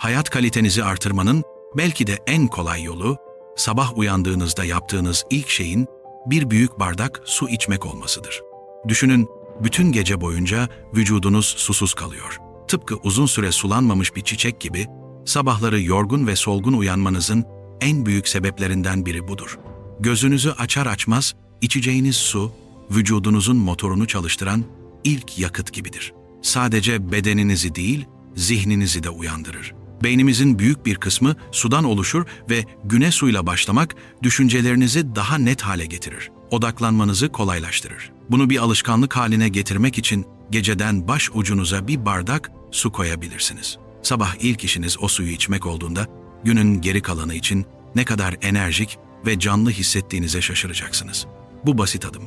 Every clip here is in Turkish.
hayat kalitenizi artırmanın belki de en kolay yolu, sabah uyandığınızda yaptığınız ilk şeyin bir büyük bardak su içmek olmasıdır. Düşünün, bütün gece boyunca vücudunuz susuz kalıyor. Tıpkı uzun süre sulanmamış bir çiçek gibi, sabahları yorgun ve solgun uyanmanızın en büyük sebeplerinden biri budur. Gözünüzü açar açmaz içeceğiniz su, vücudunuzun motorunu çalıştıran ilk yakıt gibidir. Sadece bedeninizi değil, zihninizi de uyandırır. Beynimizin büyük bir kısmı sudan oluşur ve güne suyla başlamak düşüncelerinizi daha net hale getirir. Odaklanmanızı kolaylaştırır. Bunu bir alışkanlık haline getirmek için geceden baş ucunuza bir bardak su koyabilirsiniz. Sabah ilk işiniz o suyu içmek olduğunda günün geri kalanı için ne kadar enerjik ve canlı hissettiğinize şaşıracaksınız. Bu basit adım,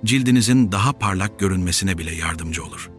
cildinizin daha parlak görünmesine bile yardımcı olur.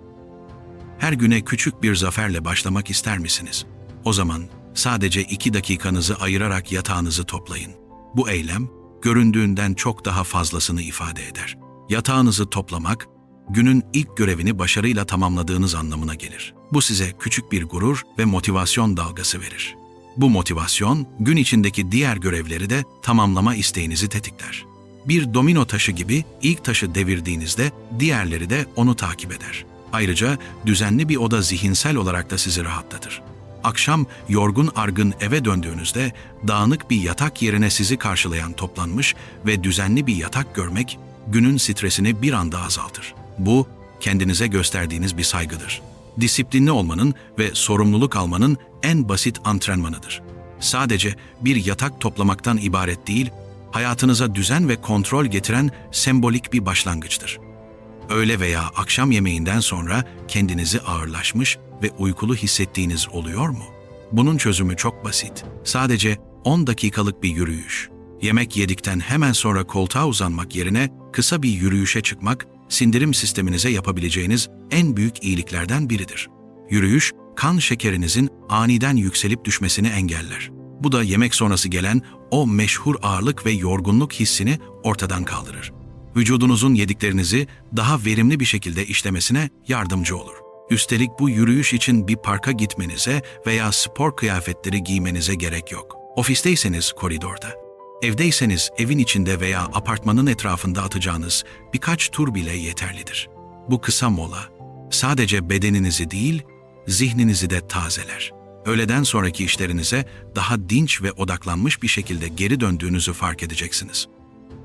Her güne küçük bir zaferle başlamak ister misiniz? O zaman sadece 2 dakikanızı ayırarak yatağınızı toplayın. Bu eylem, göründüğünden çok daha fazlasını ifade eder. Yatağınızı toplamak, günün ilk görevini başarıyla tamamladığınız anlamına gelir. Bu size küçük bir gurur ve motivasyon dalgası verir. Bu motivasyon, gün içindeki diğer görevleri de tamamlama isteğinizi tetikler. Bir domino taşı gibi ilk taşı devirdiğinizde diğerleri de onu takip eder. Ayrıca düzenli bir oda zihinsel olarak da sizi rahatlatır. Akşam yorgun argın eve döndüğünüzde dağınık bir yatak yerine sizi karşılayan toplanmış ve düzenli bir yatak görmek günün stresini bir anda azaltır. Bu, kendinize gösterdiğiniz bir saygıdır. Disiplinli olmanın ve sorumluluk almanın en basit antrenmanıdır. Sadece bir yatak toplamaktan ibaret değil, hayatınıza düzen ve kontrol getiren sembolik bir başlangıçtır. Öğle veya akşam yemeğinden sonra kendinizi ağırlaşmış ve uykulu hissettiğiniz oluyor mu? Bunun çözümü çok basit. Sadece 10 dakikalık bir yürüyüş. Yemek yedikten hemen sonra koltuğa uzanmak yerine kısa bir yürüyüşe çıkmak, sindirim sisteminize yapabileceğiniz en büyük iyiliklerden biridir. Yürüyüş, kan şekerinizin aniden yükselip düşmesini engeller. Bu da yemek sonrası gelen o meşhur ağırlık ve yorgunluk hissini ortadan kaldırır. Vücudunuzun yediklerinizi daha verimli bir şekilde işlemesine yardımcı olur. Üstelik bu yürüyüş için bir parka gitmenize veya spor kıyafetleri giymenize gerek yok. Ofisteyseniz koridorda, evdeyseniz evin içinde veya apartmanın etrafında atacağınız birkaç tur bile yeterlidir. Bu kısa mola sadece bedeninizi değil, zihninizi de tazeler. Öğleden sonraki işlerinize daha dinç ve odaklanmış bir şekilde geri döndüğünüzü fark edeceksiniz.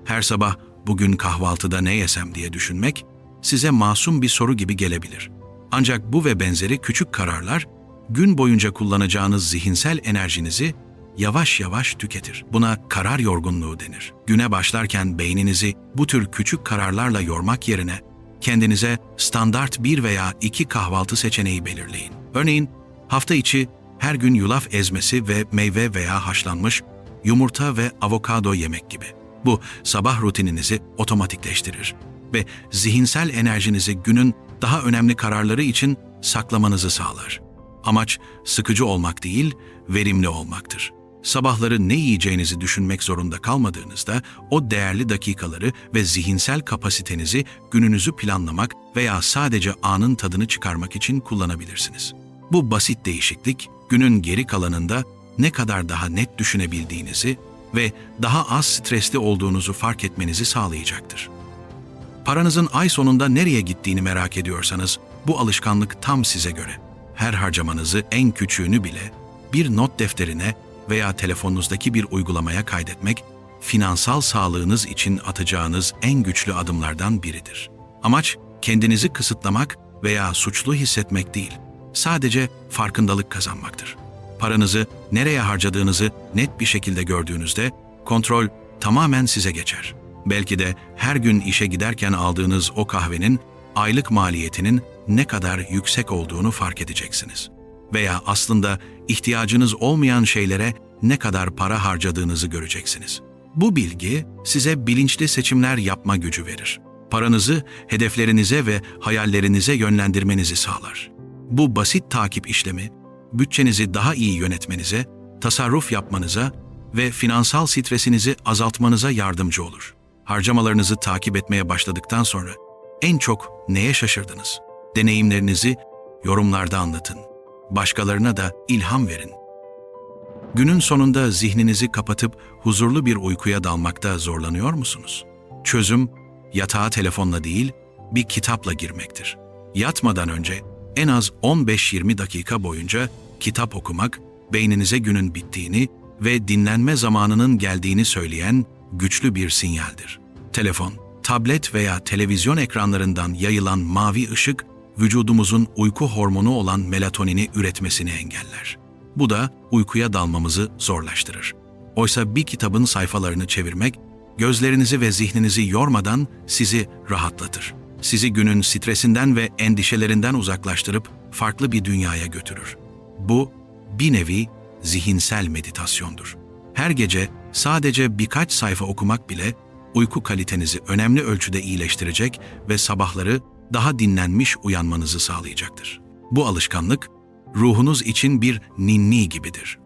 Her sabah bugün kahvaltıda ne yesem diye düşünmek size masum bir soru gibi gelebilir. Ancak bu ve benzeri küçük kararlar gün boyunca kullanacağınız zihinsel enerjinizi yavaş yavaş tüketir. Buna karar yorgunluğu denir. Güne başlarken beyninizi bu tür küçük kararlarla yormak yerine kendinize standart 1 veya 2 kahvaltı seçeneği belirleyin. Örneğin hafta içi her gün yulaf ezmesi ve meyve veya haşlanmış yumurta ve avokado yemek gibi. Bu sabah rutininizi otomatikleştirir ve zihinsel enerjinizi günün daha önemli kararları için saklamanızı sağlar. Amaç sıkıcı olmak değil, verimli olmaktır. Sabahları ne yiyeceğinizi düşünmek zorunda kalmadığınızda o değerli dakikaları ve zihinsel kapasitenizi gününüzü planlamak veya sadece anın tadını çıkarmak için kullanabilirsiniz. Bu basit değişiklik günün geri kalanında ne kadar daha net düşünebildiğinizi ve daha az stresli olduğunuzu fark etmenizi sağlayacaktır. Paranızın ay sonunda nereye gittiğini merak ediyorsanız bu alışkanlık tam size göre. Her harcamanızı, en küçüğünü bile bir not defterine veya telefonunuzdaki bir uygulamaya kaydetmek, finansal sağlığınız için atacağınız en güçlü adımlardan biridir. Amaç kendinizi kısıtlamak veya suçlu hissetmek değil, sadece farkındalık kazanmaktır. Paranızı nereye harcadığınızı net bir şekilde gördüğünüzde kontrol tamamen size geçer. Belki de her gün işe giderken aldığınız o kahvenin aylık maliyetinin ne kadar yüksek olduğunu fark edeceksiniz. Veya aslında ihtiyacınız olmayan şeylere ne kadar para harcadığınızı göreceksiniz. Bu bilgi size bilinçli seçimler yapma gücü verir. Paranızı hedeflerinize ve hayallerinize yönlendirmenizi sağlar. Bu basit takip işlemi, bütçenizi daha iyi yönetmenize, tasarruf yapmanıza ve finansal stresinizi azaltmanıza yardımcı olur. Harcamalarınızı takip etmeye başladıktan sonra en çok neye şaşırdınız? Deneyimlerinizi yorumlarda anlatın. Başkalarına da ilham verin. Günün sonunda zihninizi kapatıp huzurlu bir uykuya dalmakta zorlanıyor musunuz? Çözüm, yatağa telefonla değil, bir kitapla girmektir. Yatmadan önce en az 15-20 dakika boyunca kitap okumak, beyninize günün bittiğini ve dinlenme zamanının geldiğini söyleyen güçlü bir sinyaldir. Telefon, tablet veya televizyon ekranlarından yayılan mavi ışık, vücudumuzun uyku hormonu olan melatonini üretmesini engeller. Bu da uykuya dalmamızı zorlaştırır. Oysa bir kitabın sayfalarını çevirmek, gözlerinizi ve zihninizi yormadan sizi rahatlatır. Sizi günün stresinden ve endişelerinden uzaklaştırıp farklı bir dünyaya götürür. Bu, bir nevi zihinsel meditasyondur. Her gece sadece birkaç sayfa okumak bile uyku kalitenizi önemli ölçüde iyileştirecek ve sabahları daha dinlenmiş uyanmanızı sağlayacaktır. Bu alışkanlık, ruhunuz için bir ninni gibidir.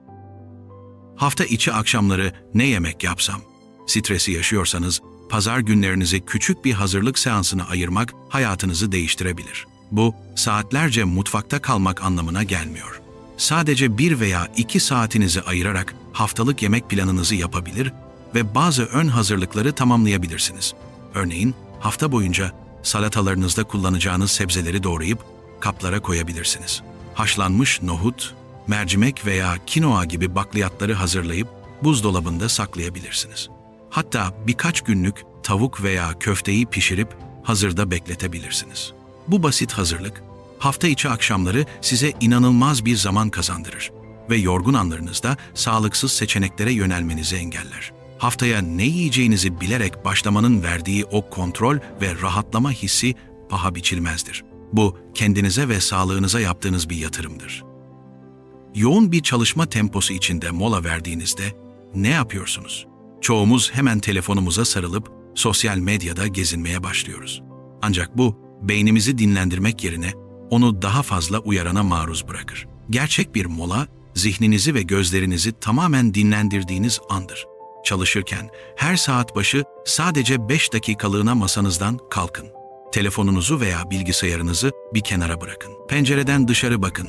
Hafta içi akşamları ne yemek yapsam? Stresi yaşıyorsanız, pazar günlerinizi küçük bir hazırlık seansına ayırmak hayatınızı değiştirebilir. Bu, saatlerce mutfakta kalmak anlamına gelmiyor. Sadece 1 veya 2 saatinizi ayırarak haftalık yemek planınızı yapabilir ve bazı ön hazırlıkları tamamlayabilirsiniz. Örneğin, hafta boyunca salatalarınızda kullanacağınız sebzeleri doğrayıp kaplara koyabilirsiniz. Haşlanmış nohut, mercimek veya kinoa gibi bakliyatları hazırlayıp buzdolabında saklayabilirsiniz. Hatta birkaç günlük tavuk veya köfteyi pişirip hazırda bekletebilirsiniz. Bu basit hazırlık, hafta içi akşamları size inanılmaz bir zaman kazandırır ve yorgun anlarınızda sağlıksız seçeneklere yönelmenizi engeller. Haftaya ne yiyeceğinizi bilerek başlamanın verdiği o kontrol ve rahatlama hissi paha biçilmezdir. Bu, kendinize ve sağlığınıza yaptığınız bir yatırımdır. Yoğun bir çalışma temposu içinde mola verdiğinizde ne yapıyorsunuz? Çoğumuz hemen telefonumuza sarılıp sosyal medyada gezinmeye başlıyoruz. Ancak bu, beynimizi dinlendirmek yerine onu daha fazla uyarana maruz bırakır. Gerçek bir mola, zihninizi ve gözlerinizi tamamen dinlendirdiğiniz andır. Çalışırken her saat başı sadece 5 dakikalığına masanızdan kalkın. Telefonunuzu veya bilgisayarınızı bir kenara bırakın. Pencereden dışarı bakın.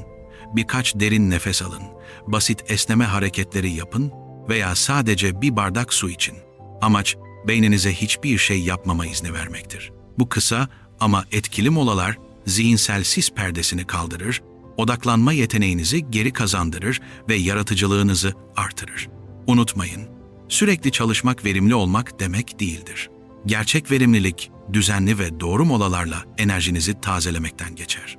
Birkaç derin nefes alın. Basit esneme hareketleri yapın veya sadece bir bardak su için. Amaç, beyninize hiçbir şey yapmama izni vermektir. Bu kısa ama etkili molalar zihinsel sis perdesini kaldırır, odaklanma yeteneğinizi geri kazandırır ve yaratıcılığınızı artırır. Unutmayın, sürekli çalışmak verimli olmak demek değildir. Gerçek verimlilik, düzenli ve doğru molalarla enerjinizi tazelemekten geçer.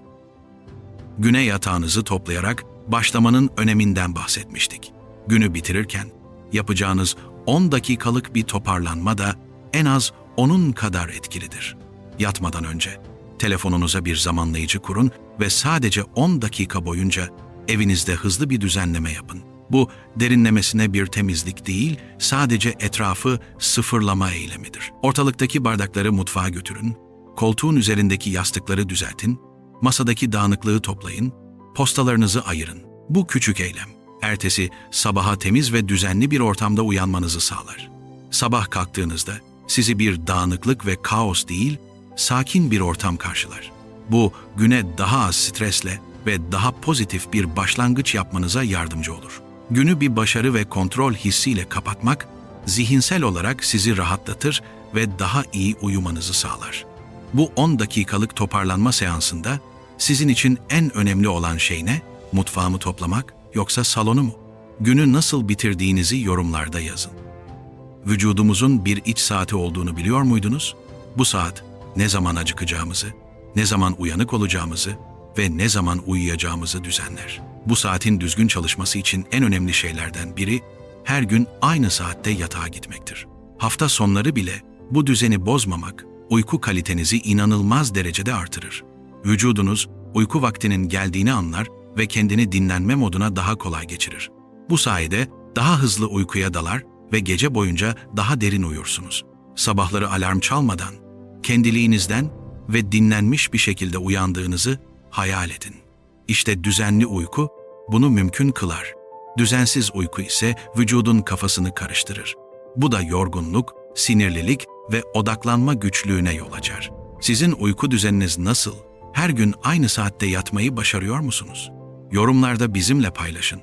Güne yatağınızı toplayarak başlamanın öneminden bahsetmiştik. Günü bitirirken yapacağınız 10 dakikalık bir toparlanma da en az onun kadar etkilidir. Yatmadan önce telefonunuza bir zamanlayıcı kurun ve sadece 10 dakika boyunca evinizde hızlı bir düzenleme yapın. Bu, derinlemesine bir temizlik değil, sadece etrafı sıfırlama eylemidir. Ortalıktaki bardakları mutfağa götürün, koltuğun üzerindeki yastıkları düzeltin, masadaki dağınıklığı toplayın, postalarınızı ayırın. Bu küçük eylem, ertesi sabaha temiz ve düzenli bir ortamda uyanmanızı sağlar. Sabah kalktığınızda sizi bir dağınıklık ve kaos değil, sakin bir ortam karşılar. Bu, güne daha az stresle ve daha pozitif bir başlangıç yapmanıza yardımcı olur. Günü bir başarı ve kontrol hissiyle kapatmak, zihinsel olarak sizi rahatlatır ve daha iyi uyumanızı sağlar. Bu 10 dakikalık toparlanma seansında sizin için en önemli olan şey ne? Mutfağımı toplamak yoksa salonu mu? Günü nasıl bitirdiğinizi yorumlarda yazın. Vücudumuzun bir iç saati olduğunu biliyor muydunuz? Bu saat ne zaman acıkacağımızı, ne zaman uyanık olacağımızı ve ne zaman uyuyacağımızı düzenler. Bu saatin düzgün çalışması için en önemli şeylerden biri, her gün aynı saatte yatağa gitmektir. Hafta sonları bile bu düzeni bozmamak, uyku kalitenizi inanılmaz derecede artırır. Vücudunuz, uyku vaktinin geldiğini anlar ve kendini dinlenme moduna daha kolay geçirir. Bu sayede daha hızlı uykuya dalar ve gece boyunca daha derin uyursunuz. Sabahları alarm çalmadan, kendiliğinizden ve dinlenmiş bir şekilde uyandığınızı hayal edin. İşte düzenli uyku bunu mümkün kılar. Düzensiz uyku ise vücudun kafasını karıştırır. Bu da yorgunluk, sinirlilik ve odaklanma güçlüğüne yol açar. Sizin uyku düzeniniz nasıl? Her gün aynı saatte yatmayı başarıyor musunuz? Yorumlarda bizimle paylaşın.